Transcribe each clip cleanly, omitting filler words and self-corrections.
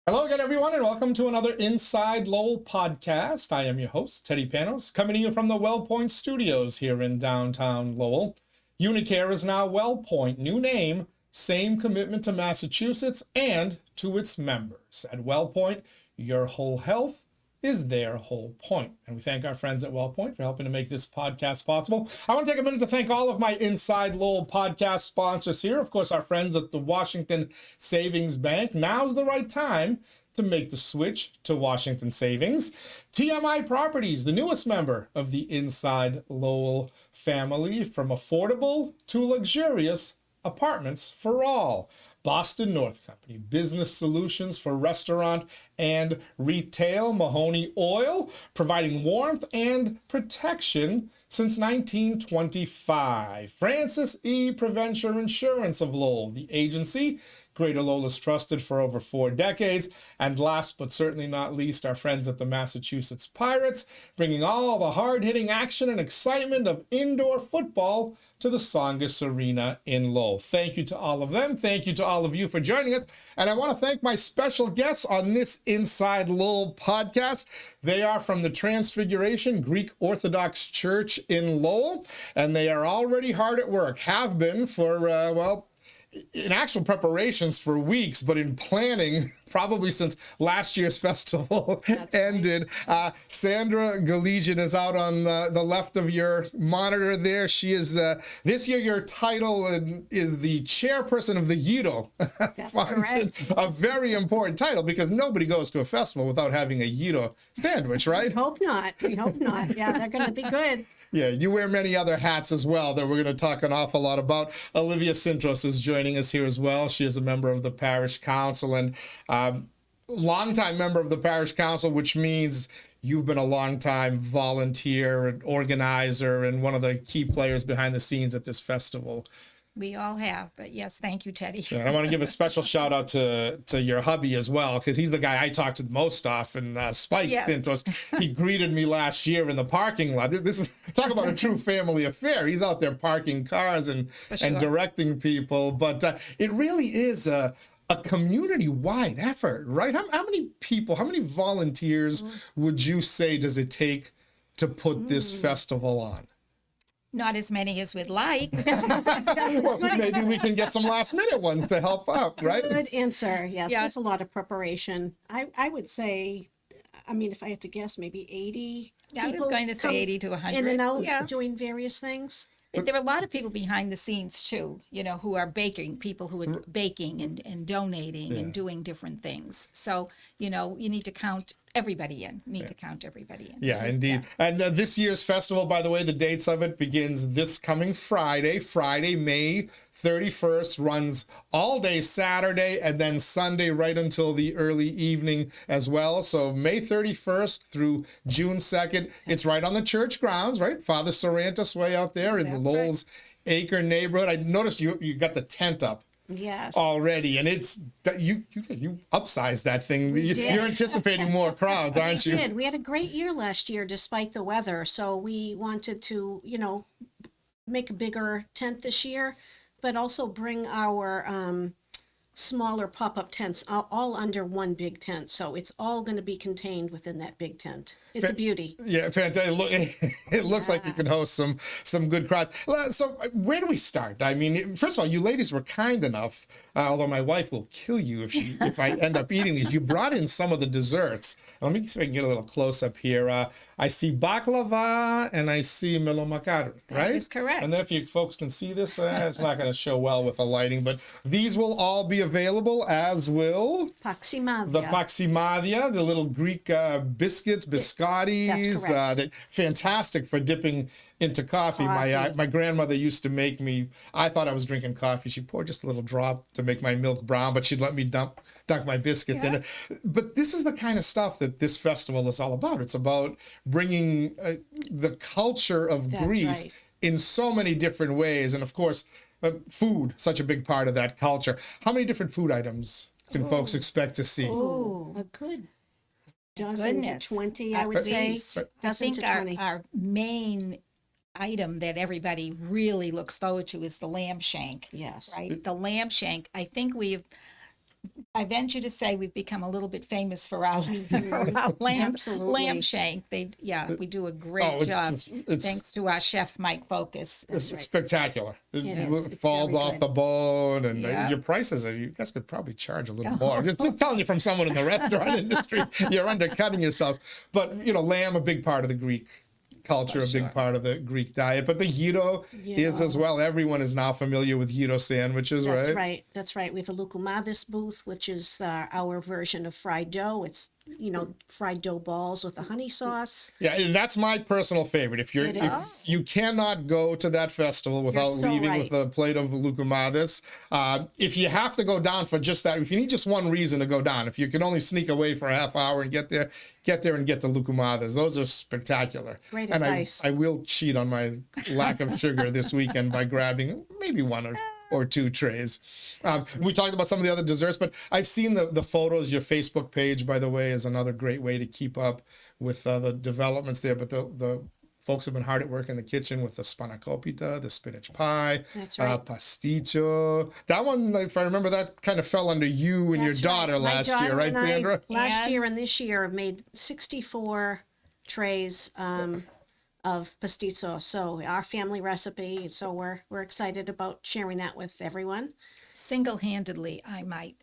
Hello again, everyone, and welcome to another Inside Lowell podcast. I am your host, Teddy Panos, coming to you from the WellPoint Studios here in downtown Lowell. Unicare is now WellPoint, new name, same commitment to Massachusetts and to its members. At WellPoint, your whole health is their whole point. And we thank our friends at WellPoint for helping to make this podcast possible. I want to take a minute to thank all of my Inside Lowell podcast sponsors here. Of course, our friends at the Washington Savings Bank. Now's the right time to make the switch to Washington Savings. TMI Properties, the newest member of the Inside Lowell family, from affordable to luxurious apartments for all. Boston North Company, business solutions for restaurant and retail. Mahoney Oil, providing warmth and protection since 1925. Francis E. Preventure Insurance of Lowell, the agency Greater Lowell has trusted for over 4 decades. And last but certainly not least, our friends at the Massachusetts Pirates, bringing all the hard-hitting action and excitement of indoor football to the Songus Arena in Lowell. Thank you to all of them. Thank you to all of you for joining us. And I want to thank my special guests on this Inside Lowell podcast. They are from the Transfiguration Greek Orthodox Church in Lowell, and they are already hard at work, have been for, in actual preparations for weeks, but in planning probably since last year's festival ended. Right. Sandra Gulezian is out on the left of your monitor there. She is, this year your title is the chairperson of the Judo function. A very important title because nobody goes to a festival without having a Judo sandwich, right? We hope not. We hope not. Yeah, they're going to be good. Yeah, you wear many other hats as well that we're going to talk an awful lot about. Olivia Sintros is joining us here as well. She is a member of the parish council and longtime member of the parish council, which means you've been a longtime volunteer and organizer and one of the key players behind the scenes at this festival. We all have, but yes, thank you, Teddy. Yeah, and I want to give a special shout out to your hubby as well, because he's the guy I talk to the most often, Spike Sintros. He greeted me last year in the parking lot. This is, talk about a true family affair. He's out there parking cars and directing people, but it really is a community-wide effort, right? How many people, how many volunteers would you say does it take to put this festival on? Not as many as we'd like. Well, maybe we can get some last-minute ones to help out, right? Good answer. Yes, there's a lot of preparation. I would say, I mean, if I had to guess, maybe 80 I was going to say 80 to 100. In and out doing various things. There are a lot of people behind the scenes too, you know, who are baking, people who are baking and donating and doing different things. So, you know, you need to count everybody in. Yeah, indeed. Yeah. And this year's festival, by the way, the dates of it begins this coming Friday, May 31st, runs all day Saturday and then Sunday right until the early evening as well. So May 31st through June 2nd, it's right on the church grounds, right? Father Sorrentis way out there in the Lowell's Acre neighborhood. I noticed you got the tent up. Yes. Already, and it's that you upsized that thing. You're anticipating more crowds, aren't you? We did. We had a great year last year despite the weather, so we wanted to, you know, make a bigger tent this year, but also bring our smaller pop-up tents all under one big tent. So it's all going to be contained within that big tent. It's a beauty. Yeah, fantastic. It looks like you can host some good crowds. So where do we start? I mean, first of all, you ladies were kind enough, although my wife will kill you if I end up eating these. You brought in some of the desserts. Let me see if I can get a little close up here. I see baklava and I see melomakaru, right? That is correct. And if you folks can see this, it's not going to show well with the lighting, but these will all be available, as will paksimavia. The paksimavia, the little Greek biscuits, biscottis. That's fantastic for dipping into coffee. My grandmother used to make me, I thought I was drinking coffee. She poured just a little drop to make my milk brown, but she'd let me dunk my biscuits in it. But this is the kind of stuff that this festival is all about. It's about bringing the culture of Greece in so many different ways. And of course, food, such a big part of that culture. How many different food items can folks expect to see? Oh, a good dozen to 20, I would say. I think our main item that everybody really looks forward to is the lamb shank. Yes. Right? The lamb shank, I think we've I venture to say we've become a little bit famous for our, for our Absolutely. lamb shank. We do a great Oh, job. it's Thanks to our chef Mike Focus. it's spectacular. It is. It It's falls very off good. the bone, and Yeah. your prices are. You guys could probably charge a little more. Just telling you from someone in the restaurant industry, you're undercutting yourselves. But lamb, a big part of the Greek culture, a big part of the Greek diet. But the gyro is as well. Everyone is now familiar with gyro sandwiches, That's right? right. That's right. We have a 𝒂𝒊𝒏𝒕 booth, which is our version of fried dough. It's fried dough balls with a honey sauce. Yeah, and that's my personal favorite. If It is. you cannot go to that festival without so leaving right. with a plate of 𝒂𝒊𝒏𝒕s. If you have to go down for just that, if you need just one reason to go down, if you can only sneak away for a half hour and get there and get the 𒂂𒒊𝒏𝒕s. Those are spectacular. Great and advice. I will cheat on my lack of sugar this weekend by grabbing maybe one or two trays. We talked about some of the other desserts, but I've seen the photos. Your Facebook page, by the way, is another great way to keep up with the developments there. But the folks have been hard at work in the kitchen with the 𝒂𝒐𝒊𝒏𝒕, the spinach pie, That's right. pasticcio. That one, if I remember, that kind of fell under you and That's your right. daughter My last daughter year, right, and I, Sandra? Last year and this year have made 64 trays of pasticcio. So our family recipe. So we're excited about sharing that with everyone. Single-handedly, I might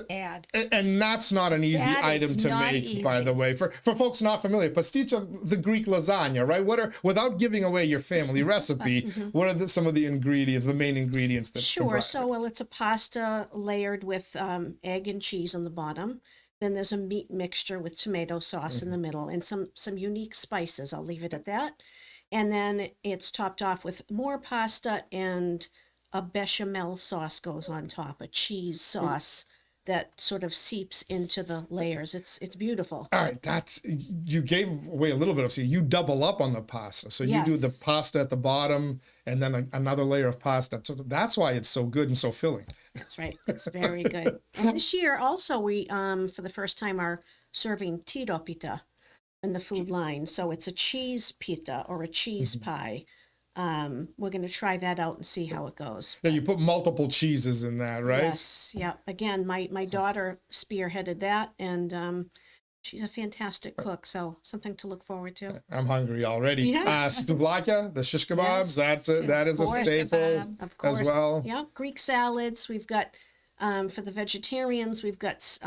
add. And that's not an easy That item is to not make, by easy. the way. For folks not familiar, pasticcio, the Greek lasagna, right? Without giving away your family recipe, what are some of the ingredients, the main ingredients that Sure. comprise So, well, it's a pasta layered with egg and cheese on the bottom. Then there's a meat mixture with tomato sauce in the middle and some unique spices. I'll leave it at that. And then it's topped off with more pasta, and a bechamel sauce goes on top, a cheese sauce that sort of seeps into the layers. It's beautiful. All right, you gave away a little bit of, so you double up on the pasta. So you do the Yes. pasta at the bottom and then another layer of pasta. So that's why it's so good and so filling. That's right. It's very good. And this year also we for the first time are serving tiro pita in the food line. So it's a cheese pita or a cheese pie. We're going to try that out and see how it goes. Yeah, you put multiple cheeses in that, right? Yes. Yeah. Again, my daughter spearheaded that, and she's a fantastic cook. So something to look forward to. I'm hungry already. Yeah. Stavlaka, the shish kebabs, Yes, that is a course. staple Of course. as well. Yeah. Greek salads. We've got for the vegetarians. We've got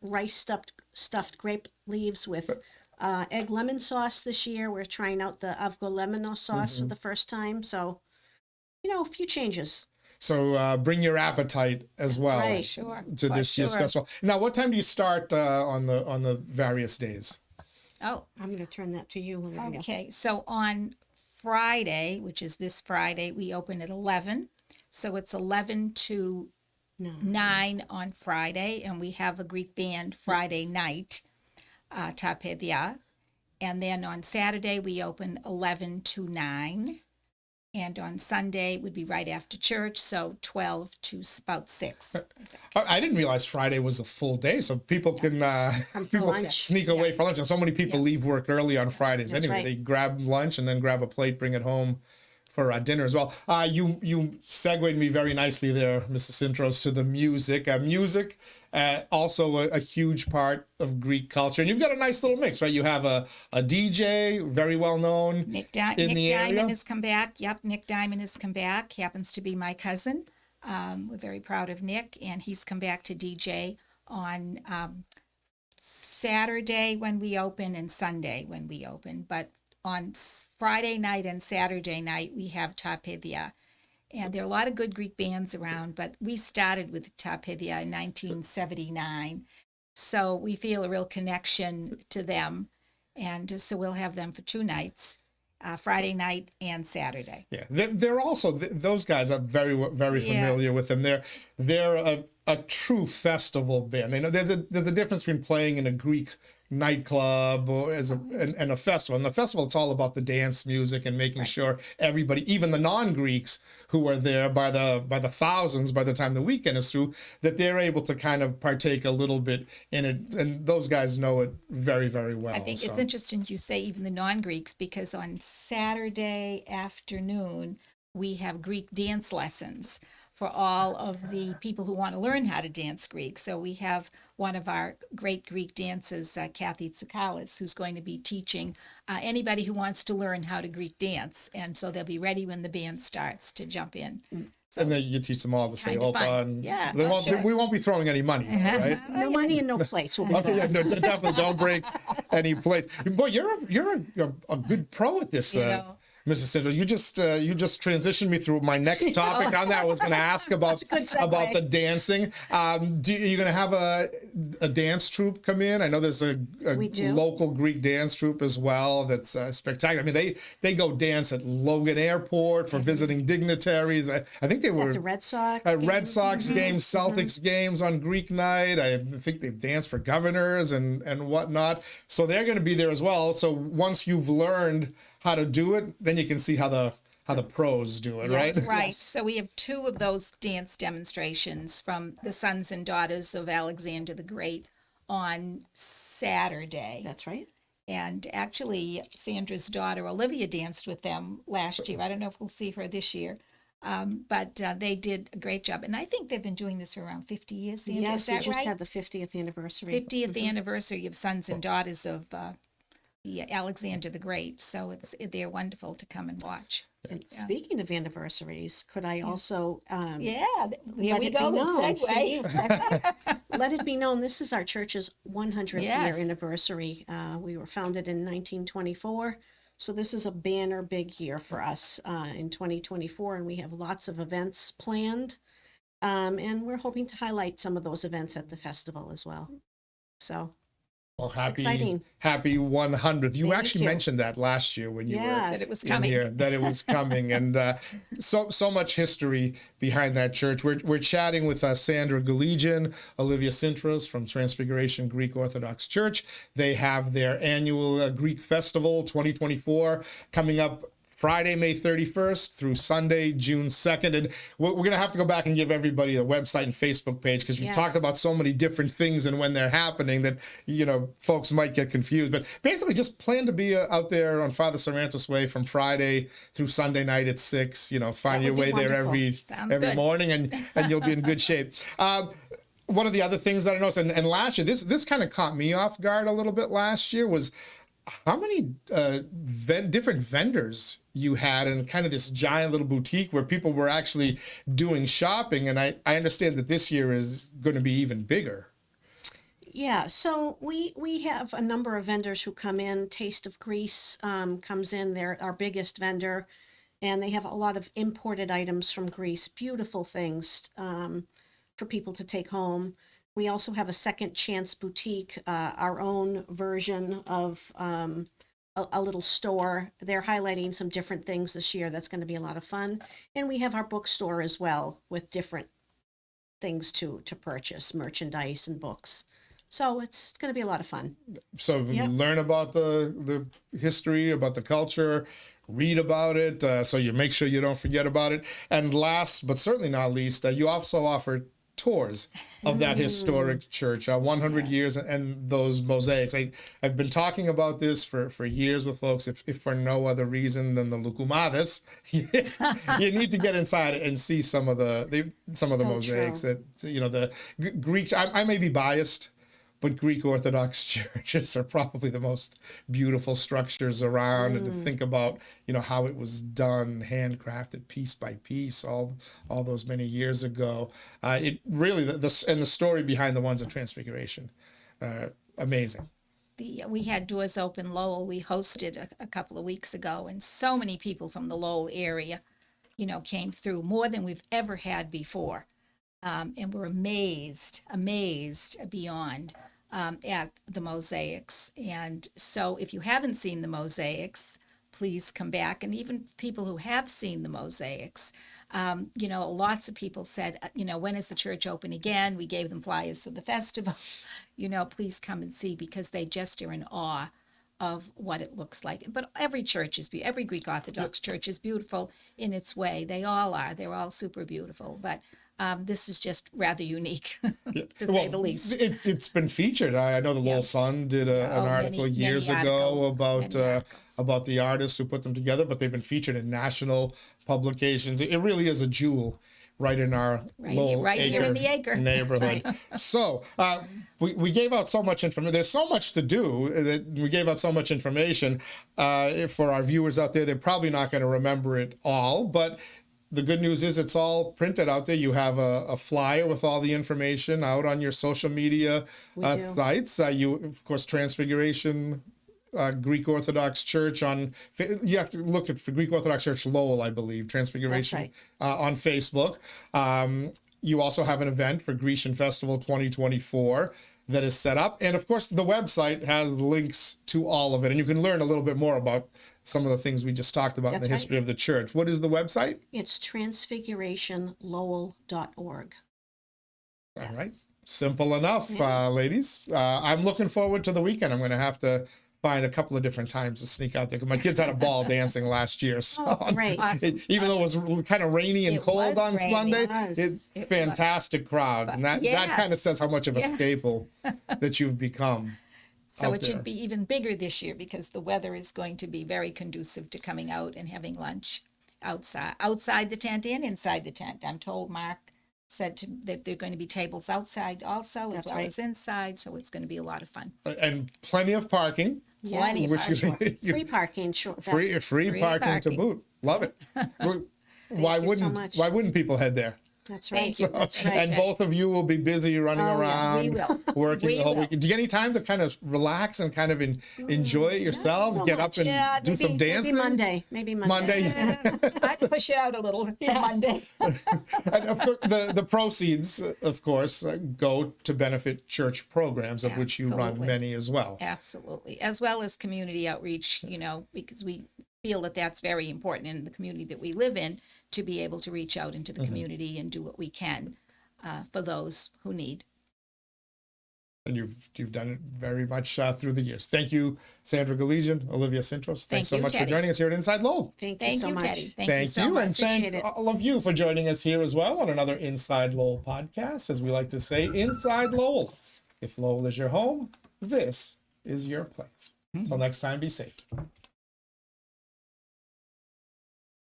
rice stuffed grape leaves with egg lemon sauce this year. We're trying out the 𝒊𝒂𝒏𝒕 sauce for the first time. So, a few changes. So bring your appetite as well right. Sure. to For this year's sure. festival. Now, what time do you start on the various days? Oh, I'm going to turn that to you, Olivia. okay. So on Friday, which is this Friday, we open at 11. So it's 11 to No. 9 on Friday, and we have a Greek band Friday night, 𝒂𝒊𝒏𝒕. And then on Saturday, we open 11 to 9. And on Sunday would be right after church, so 12 to about 6. I didn't realize Friday was a full day, so people can people lunch. sneak away for lunch. And so many people leave work early on Fridays. That's Anyway, right. they grab lunch and then grab a plate, bring it home for dinner as well. You segued me very nicely there, Mrs. Sintros, to the music. Music, also a huge part of Greek culture. And you've got a nice little mix, right? You have a DJ, very well known Nick in the Diamond area. has come back. Yep, Nick Diamond has come back. He happens to be my cousin. We're very proud of Nick, and he's come back to DJ on Saturday when we open and Sunday when we open. But on Friday night and Saturday night, we have 𝒂𝒊𝒏𝒕. And there are a lot of good Greek bands around, but we started with 𝒂𝒊𝒏𝒕 in 1979. So we feel a real connection to them. And so we'll have them for 2 nights, Friday night and Saturday. Yeah, they're also those guys. I'm very Yeah. familiar with them. They're a true festival band. They know there's a difference between playing in a Greek nightclub or and a festival. In the festival, it's all about the dance music and making sure everybody, even the non-Greeks who are there by the thousands by the time the weekend is through, that they're able to kind of partake a little bit in it. And those guys know it very, very well. I think so. it's interesting you say even the non-Greeks, because on Saturday afternoon, we have Greek dance lessons for all of the people who want to learn how to dance Greek. So we have one of our great Greek dancers, 𝒂𝒊𝒐𝒊𝒏𝒕 𝑺𝒕𝒖𝒅𝒊𝒂𝒏 who's going to be teaching anybody who wants to learn how to Greek dance. And so they'll be ready when the band starts to jump in. And then you teach them all to say Kind of Opa. fun. And Yeah, they we won't be throwing any money, right? No money and no plates. We'll be Okay, yeah, no, definitely don't break any plates. Boy, you're a good pro at this, know. Mrs. Sintros. You just transitioned me through my next topic on that. I was going to ask about the dancing. You're going to have a dance troupe come in? I know there's a local Greek dance troupe as well. That's spectacular. I mean, they go dance at Logan Airport for visiting dignitaries. I think they were at the Red Sox. Red Sox games, Celtics games on Greek night. I think they've danced for governors and whatnot. So they're going to be there as well. So once you've learned how to do it, then you can see how the pros do it, right? Right. So we have 2 of those dance demonstrations from the sons and daughters of Alexander the Great on Saturday. That's right. And actually, Sandra's daughter, Olivia, danced with them last year. I don't know if we'll see her this year. But they did a great job. And I think they've been doing this for around 50 years, Sandra. Yes, is that we just right? had the 50th anniversary. 50th anniversary of Sons and Daughters of Alexander the Great. So they're wonderful to come and watch. And speaking of anniversaries, could I also There let we it go. be known? Segue. Let it be known, this is our church's 100th Yes. year anniversary. We were founded in 1924, so this is a banner big year for us in 2024, and we have lots of events planned, and we're hoping to highlight some of those events at the festival as well. So, Well, exciting. happy 100th. You Thank actually you. mentioned that last year when you were That it was in coming. here, that it was coming, and so much history behind that church. We're chatting with Sandra Gulezian, Olivia Sintros from Transfiguration Greek Orthodox Church. They have their annual Greek Festival 2024 coming up Friday, May 31st through Sunday, June 2nd. And we're going to have to go back and give everybody a website and Facebook page because we've talked about so many different things and when they're happening that, folks might get confused. But basically just plan to be out there on Father Sarantos Way from Friday through Sunday night at 6. Find your way there every morning and you'll be in good shape. One of the other things that I noticed, and last year, this kind of caught me off guard a little bit last year, was how many different vendors you had in kind of this giant little boutique where people were actually doing shopping. And I understand that this year is going to be even bigger. Yeah, so we have a number of vendors who come in. Taste of Greece comes in. They're our biggest vendor, and they have a lot of imported items from Greece, beautiful things for people to take home. We also have a Second Chance Boutique, our own version of a little store. They're highlighting some different things this year. That's going to be a lot of fun. And we have our bookstore as well with different things to purchase, merchandise and books. So it's going to be a lot of fun. So learn about the history, about the culture, read about it, so you make sure you don't forget about it. And last, but certainly not least, you also offer tours of that historic church, 100 years and those mosaics. I've been talking about this for years with folks, if for no other reason than the loukoumades. You need to get inside and see some of the mosaics. True. That the Greek. I may be biased, but Greek Orthodox churches are probably the most beautiful structures around. And to think about, how it was done, handcrafted piece by piece, all those many years ago. It really, and the story behind the ones of Transfiguration, amazing. We had doors open Lowell. We hosted a couple of weeks ago, and so many people from the Lowell area, came through, more than we've ever had before. And we're amazed beyond at the mosaics. And so if you haven't seen the mosaics, please come back. And even people who have seen the mosaics, lots of people said, when is the church open again? We gave them flyers for the festival. Please come and see, because they just are in awe of what it looks like. But every church is every Greek Orthodox church is beautiful in its way. They all are. They're all super beautiful. But this is just rather unique, to say the least. It's been featured. I know the Lowell Sun did an article years ago about the artists who put them together, but they've been featured in national publications. It really is a jewel right in our Lowell right here in acre the acre. neighborhood. So we gave out so much information. There's so much to do that we gave out so much information. For our viewers out there, they're probably not going to remember it all, but the good news is it's all printed out there. You have a flyer with all the information out on your social media sites. You, of course, Transfiguration Greek Orthodox Church you have to look for Greek Orthodox Church Lowell, I believe, Transfiguration on Facebook. You also have an event for Grecian Festival 2024 that is set up. And of course, the website has links to all of it. And you can learn a little bit more about some of the things we just talked about in the history of the church. What is the website? It's transfigurationlowell.org. All right. Simple enough, ladies. I'm looking forward to the weekend. I'm going to have to find a couple of different times to sneak out there because my kids had a ball dancing last year. So Great. even though it was kind of rainy and cold on Sunday, it's fantastic crowds. And that kind of says how much of a staple that you've become. So it should be even bigger this year because the weather is going to be very conducive to coming out and having lunch outside the tent and inside the tent. I'm told Mark said that there are going to be tables outside also as well as inside, so it's going to be a lot of fun. And plenty of parking. Plenty of parking. Free parking, sure. Free parking to boot. Love it. Why wouldn't people head there? That's right. That's right. And both of you will be busy running around, we will. working We the whole will. weekend. Do you get any time to kind of relax and kind of enjoy it yourself? Get up and do some dancing? Maybe Monday. I'd push it out a little for Monday. And of course, the proceeds, of course, go to benefit church programs, of which you run many as well. Absolutely. As well as community outreach, because we feel that that's very important in the community that we live in, to be able to reach out into the community and do what we can for those who need. And you've done it very much through the years. Thank you, Sandra Gulezian, Olivia Sintros. Thanks so much for joining us here at Inside Lowell. Thank you so much. Teddy. Thank you so much. And thank all of you for joining us here as well on another Inside Lowell podcast. As we like to say, Inside Lowell. If Lowell is your home, this is your place. Until next time, be safe.